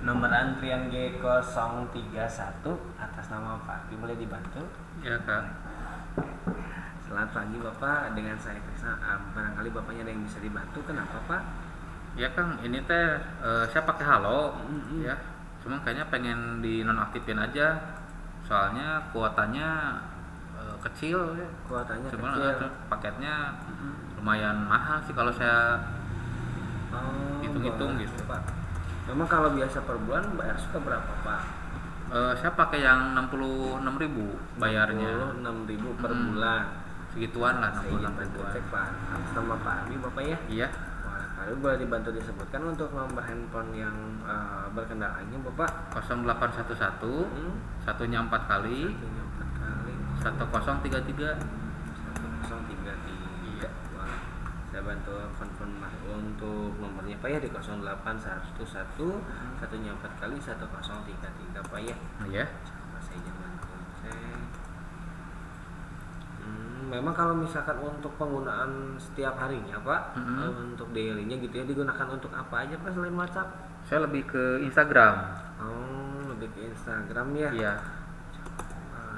Nomor antrian G031 atas nama Pak Arbi, boleh dibantu? Ya Kak. Selamat pagi Bapak, dengan saya Krisna. Barangkali Bapaknya ada yang bisa dibantu, kenapa Pak? Ya Kang, ini teh saya pakai Halo ya. Cuma kayaknya pengen dinonaktifin aja. Soalnya kuotanya kecil ya. Kuotanya Cuma kecil. paketnya lumayan mahal sih kalau saya hitung-hitung Boleh, gitu. Pak. Memang kalau biasa per bulan bayar suka berapa Pak? Saya pakai yang 66.000 bayarnya. 66.000 per bulan. Segituan lah, Saya izin 66 bantu ribuan. cek Pak. Atas nama Pak Arbi Bapak ya. Iya. Boleh Pak Arbi, boleh dibantu disebutkan untuk nomor handphone yang berkendaraannya Bapak? 0811 satunya 4 kali, 4 kali 1033. 1033. Iya. Wah, saya bantu konfirmasi untuk nomornya Pak ya di 0811 satunya 4 kali 1033 Pak ya. Iya. Coba saya jangan cek. Memang kalau misalkan untuk penggunaan setiap harinya Pak, untuk dailynya gitu ya, digunakan untuk apa aja Pak selain WhatsApp? Saya lebih ke Instagram. Oh, lebih ke Instagram ya. Iya.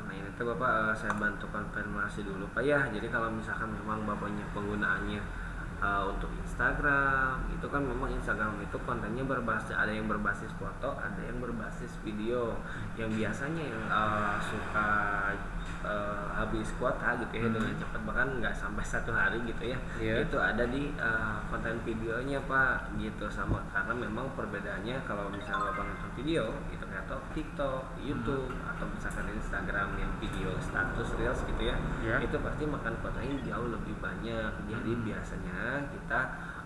Nah ini tuh Bapak, saya bantu konfirmasi dulu Pak ya. Jadi kalau misalkan memang Bapaknya penggunaannya untuk Instagram, itu kan memang Instagram itu kontennya berbasis, ada yang berbasis foto, ada yang berbasis video. Yang biasanya yang suka habis kuota gitu ya dengan cepat, bahkan nggak sampai 1 hari gitu ya. Yeah. Itu ada di konten videonya Pak gitu. Sama karena memang perbedaannya kalau misalnya Bapak nonton video itu kayak TikTok, YouTube atau misalkan Instagram yang video status reels gitu ya. Yeah. Itu pasti makan kuotanya jauh lebih banyak. Jadi biasanya kita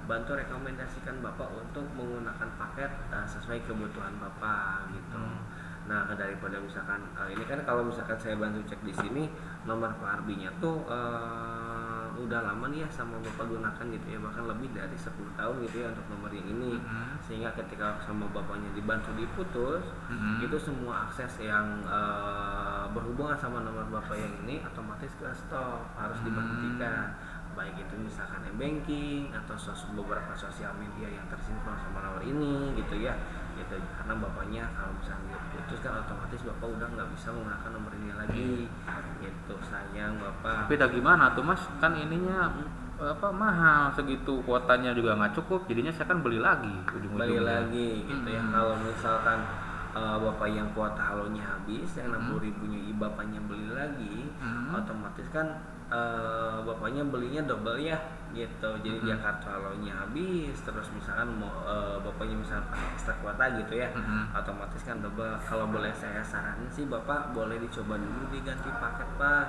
bantu rekomendasikan Bapak untuk menggunakan paket sesuai kebutuhan Bapak gitu. Nah, daripada misalkan ini kan kalau misalkan saya bantu cek di sini nomor Pak Arbinya tuh udah lama nih ya sama Bapak gunakan gitu ya, bahkan lebih dari 10 tahun gitu ya untuk nomor yang ini. Sehingga ketika sama Bapaknya dibantu diputus, itu semua akses yang berhubungan sama nomor Bapak yang ini otomatis ke stop, harus diberhentikan. Baik itu misalkan banking atau beberapa sosial media yang tersinkron sama nomor ini gitu ya, gitu. Karena Bapaknya kalau misalnya putus kan otomatis Bapak udah nggak bisa menggunakan nomor ini lagi gitu. Sayang Bapak. Tapi dah gimana tuh Mas? Kan ininya mahal segitu, kuotanya juga nggak cukup. Jadinya saya kan beli lagi Beli lagi gitu ya. Kalau misalkan Bapak yang kuota halonya habis, yang 60.000-nya Bapaknya beli lagi, otomatis kan Bapaknya belinya double ya gitu. Jadi dia kartu halonya habis, terus misalkan mau Bapaknya misalkan pakai ekstra kuota gitu ya, otomatis kan double. Kalau boleh saya saranin sih Bapak boleh dicoba dulu diganti paket Pak.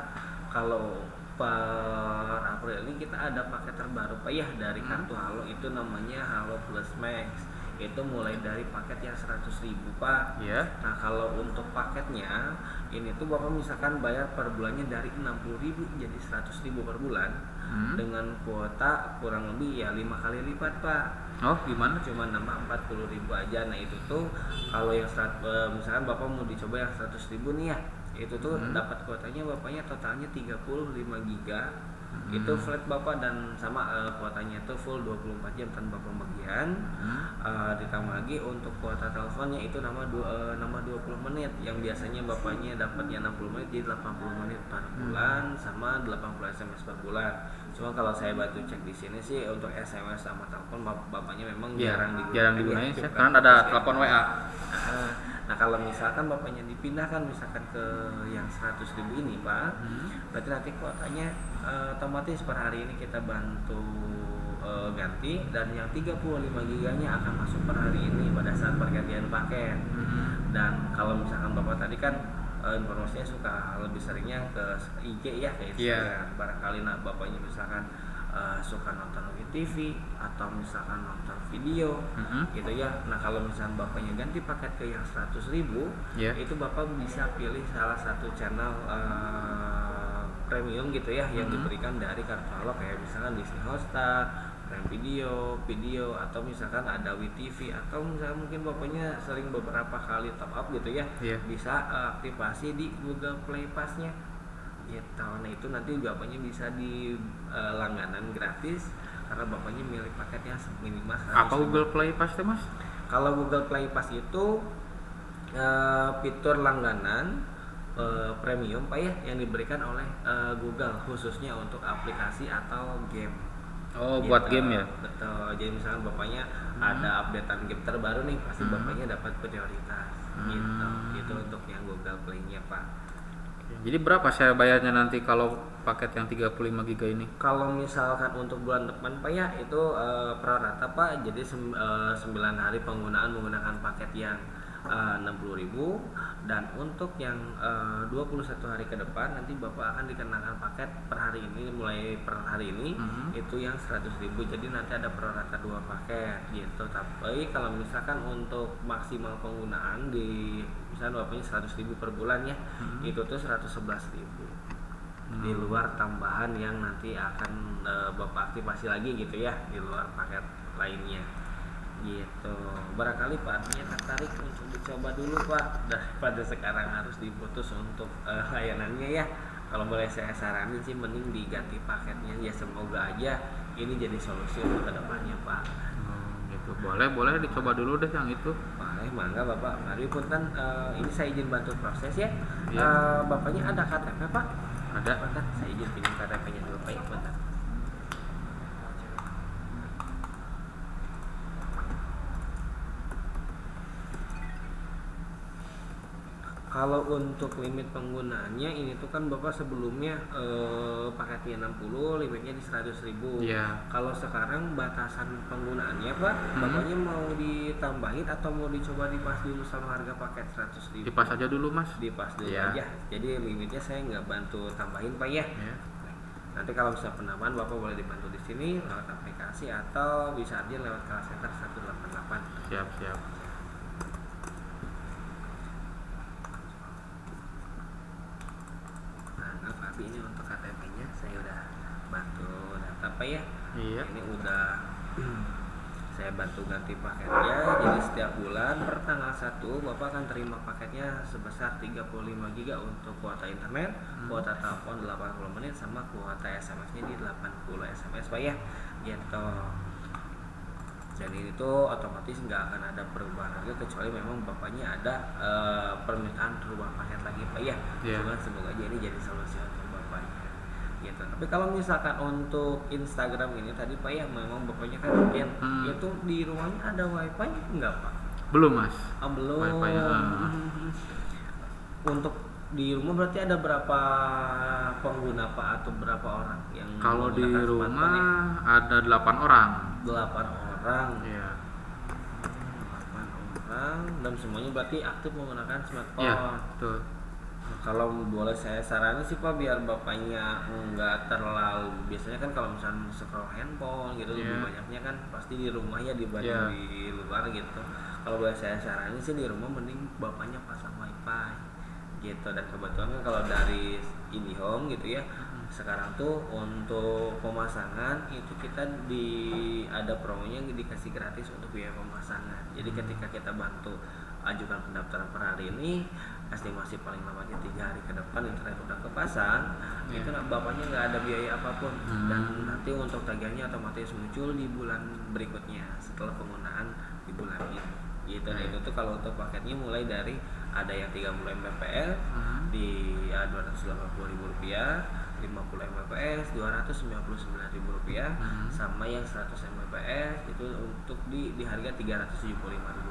Kalau per April ini kita ada paket terbaru Pak ya dari kartu Halo, itu namanya Halo Plus Max. Itu mulai dari paket yang 100.000 Pak. Iya. Nah kalau untuk paketnya ini tuh Bapak misalkan bayar per bulannya dari 60.000 jadi 100.000 per bulan, dengan kuota kurang lebih ya 5 kali lipat Pak. Oh gimana? Cuma nambah 40.000 aja. Nah itu tuh kalau yang misalkan Bapak mau dicoba yang 100.000 nih ya, itu tuh dapat kuotanya Bapaknya totalnya 35 giga. Itu flat Bapak, dan sama kuotanya itu full 24 jam tanpa pembagian. Ditambah lagi untuk kuota teleponnya itu nama 20 menit, yang biasanya Bapaknya dapatnya 60 menit jadi 80 menit per bulan, sama 80 SMS per bulan. Cuma kalau saya bantu cek di sini sih untuk SMS sama telepon Bapaknya memang jarang digunakan ya, karena ada telepon WA. Nah kalau misalkan Bapaknya dipindahkan misalkan ke yang 100.000 ini Pak, berarti nanti kuotanya otomatis per hari ini kita bantu ganti, dan yang 35 giganya akan masuk per hari ini pada saat pergantian paket. Dan kalau misalkan Bapak tadi kan informasinya suka lebih seringnya ke IG ya, ke Instagram. Barangkali Bapaknya misalkan suka nonton TV atau misalkan nonton video gitu ya. Nah kalau misalkan Bapaknya ganti paket ke yang 100.000, itu Bapak bisa pilih salah satu channel premium gitu ya, yang diberikan dari kartu Halo, kayak misalkan Disney Hotstar, Prime Video, atau misalkan ada WeTV, atau misalkan mungkin Bapaknya sering beberapa kali top up gitu ya, bisa aktifasi di Google Play Pass-nya gitu. Nah itu nanti Bapaknya bisa di langganan gratis karena Bapaknya milih paketnya minimal 100. Apa Google Play Pass Mas? Kalau Google Play Pass itu fitur langganan premium Pak ya yang diberikan oleh Google khususnya untuk aplikasi atau game. Oh, Gitu. buat game ya? Betul. Jadi misalnya bapaknya ada updatean game terbaru nih, pasti bapaknya dapat prioritas. Gitu. Itu untuk yang Google Play-nya Pak. Jadi berapa saya bayarnya nanti kalau paket yang 35 GB ini? Kalau misalkan untuk bulan depan Pak ya itu pro rata Pak. Jadi 9 hari penggunaan menggunakan paket yang 60.000 dan untuk yang 21 hari ke depan nanti Bapak akan dikenakan paket per hari ini mulai per hari ini itu yang 100.000. Jadi nanti ada pro rata 2 paket gitu. Tapi kalau misalkan untuk maksimal penggunaan di misalnya Bapaknya 100.000 per bulan ya, itu tuh 111.000. Di luar tambahan yang nanti akan Bapak aktifasi lagi gitu ya, di luar paket lainnya. Gitu. Barangkali Pak tertarik untuk dicoba dulu Pak daripada sekarang harus diputus untuk layanannya ya. Kalau boleh saya saranin sih mending diganti paketnya ya, semoga aja ini jadi solusi untuk kedepannya Pak. Gitu. Boleh dicoba dulu deh yang itu. Boleh, mangga Bapak. Mari punten ini saya izin bantu proses ya. Iya. Bapaknya ada KTP Pak? Ada. Bentar, saya izin pinjam KTP-nya dulu Pak ya, bentar. Kalau untuk limit penggunaannya ini tuh kan Bapak sebelumnya paketnya 60, limitnya di 100.000. Iya. Kalau sekarang batasan penggunaannya Pak, Bapaknya mau ditambahin atau mau dicoba dipas dulu sama harga paket 100.000? Dipas aja dulu Mas. Dipas dulu Iya. aja. Jadi limitnya saya nggak bantu tambahin Pak ya. Ya. Nanti kalau misalnya penambahan Bapak boleh dibantu di sini lewat aplikasi atau bisa aja lewat call center 188. Siap. Tapi ini untuk KTP-nya saya udah bantu data Pak ya. Iya. Ini udah saya bantu ganti paketnya. Jadi setiap bulan per tanggal 1 Bapak akan terima paketnya sebesar 35 GB untuk kuota internet, kuota telepon 80 menit sama kuota SMS-nya di 80 SMS Pak ya. Gitu. Jadi itu otomatis nggak akan ada perubahan harga kecuali memang Bapaknya ada permintaan perubahan paket lagi Pak ya. Iya. Cuman semoga aja ini jadi solusi untuk Bapaknya. Gitu. Tapi kalau misalkan untuk Instagram ini tadi Pak ya memang Bapaknya kan mungkin itu di rumahnya ada WiFi nggak Pak? Belum Mas. Belum. Wifi Untuk di rumah berarti ada berapa pengguna Pak atau berapa orang yang Kalau di menggunakan rumah smartphone ya? ada 8 orang. 8 orang. Iya. 8 orang dan semuanya berarti aktif menggunakan smartphone. Iya, betul. Kalau boleh saya saranin sih Pak biar Bapaknya nggak terlalu, biasanya kan kalau misalnya scroll handphone gitu lebih banyaknya kan pasti di rumah ya dibanding di luar gitu. Kalau boleh saya saranin sih di rumah mending Bapaknya pasang WiFi gitu. Dan kebetulan kan kalau dari IndiHome gitu ya sekarang tuh untuk pemasangan itu kita ada promonya dikasih gratis untuk biaya pemasangan. Jadi ketika kita bantu ajukan pendaftaran per hari ini, estimasi paling lamanya 3 hari ke depan internet udah kepasang, itu Bapaknya nggak ada biaya apapun dan nanti untuk tagihannya otomatis muncul di bulan berikutnya setelah penggunaan di bulan ini. Gitu. Dan itu tuh kalau untuk paketnya mulai dari ada yang 30 Mbps di Rp280.000, 50 Mbps Rp299.000 sama yang 100 Mbps itu untuk di harga Rp375.000.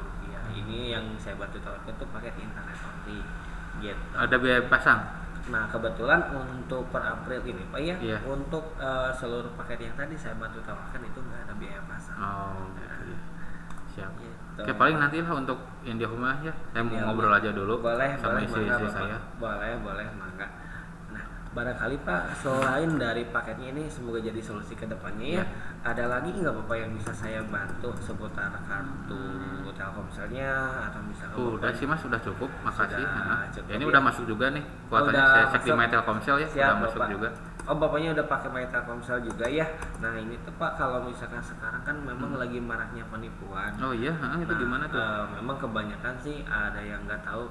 Ini yang saya bantu tawarkan itu paket internet only gitu. Ada biaya pasang? Nah kebetulan untuk per April ini Pak ya, Iya. untuk seluruh paket yang tadi saya bantu tawarkan itu nggak ada biaya pasang. Oh gitu. Siap. Gitu. Oke, paling nanti lah untuk IndiHome ya. Saya mau ngobrol aja dulu boleh, sama boleh, istri mangga, saya. Boleh, mangga. Nah, barangkali Pak, selain dari paketnya ini semoga jadi solusi ke depannya ya. Ada lagi nggak Bapak yang bisa saya bantu seputar kartu Telkomselnya atau misalkan Udah sih Mas, udah cukup. Makasih. Sudah cukup, Ini ya. udah masuk juga nih kuotanya. Udah Saya cek di masuk. My Telkomsel ya, Siap, udah masuk Bapak. juga. Oh, bapaknya udah pakai My Telkomsel juga ya. Nah ini tuh Pak, kalau misalkan sekarang kan memang lagi maraknya penipuan. Oh iya, itu Nah, gimana tuh? memang kebanyakan sih ada yang nggak tahu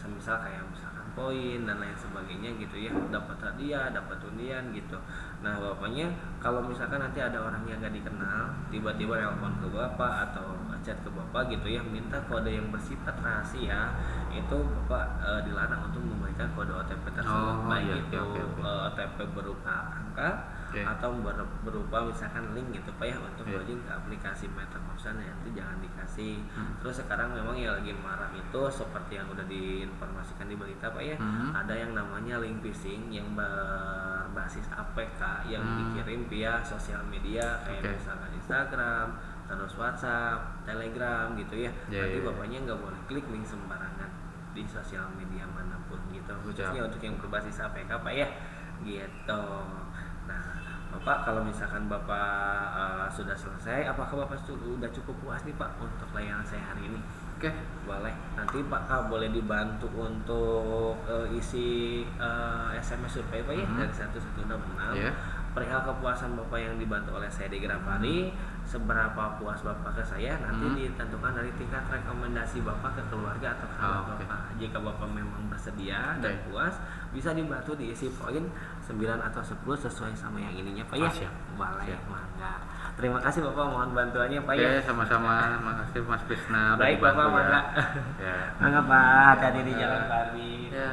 misal kayak misalkan poin dan lain sebagainya gitu ya, dapat hadiah, dapat undian gitu. Nah bapaknya kalau misalkan nanti ada orang yang nggak dikenal tiba-tiba nelpon ke bapak atau chat ke bapak gitu ya, minta kode yang bersifat rahasia, itu bapak dilarang untuk memberikan kode OTP tersebut, Oh, baik iya, itu oke. OTP berupa angka Oke. atau berupa misalkan link gitu Pak ya, untuk Iya. login ke aplikasi Metaverse nanti jangan dikasih. Hmm. Terus sekarang memang yang lagi marak itu seperti yang udah diinformasikan di berita Pak ya, ada yang namanya link phishing yang berbasis APK yang dikirim via sosial media kayak Oke. misalkan Instagram, terus WhatsApp, Telegram gitu ya. Iya, Nanti iya, iya. bapaknya nggak boleh klik link sembarangan di sosial media manapun gitu, khususnya Siap. untuk yang berbasis APK Pak ya gitu. Nah Bapak, kalau misalkan Bapak sudah selesai, apakah Bapak udah cukup puas nih Pak untuk layanan saya hari ini? Oke. Boleh. Nanti Pak boleh dibantu untuk isi SMS survei Pak ya dari 1166. Iya. Perihal kepuasan Bapak yang dibantu oleh saya di Grafari, seberapa puas Bapak ke saya nanti ditentukan dari tingkat rekomendasi Bapak ke keluarga atau kerabat oke. Bapak. Jika Bapak memang bersedia dan Oke. puas, bisa dibantu diisi poin 9 atau 10 sesuai sama yang ininya Pak ya. Siap. Boleh, Siap. mangga. Terima kasih Bapak, mohon bantuannya Pak ya. Oke, sama-sama. Makasih Mas Krisna udah Baik dibantu Bapak, ya. mangga. Ya. Mangga Pak, hati-hati di jalan Bali. Ya.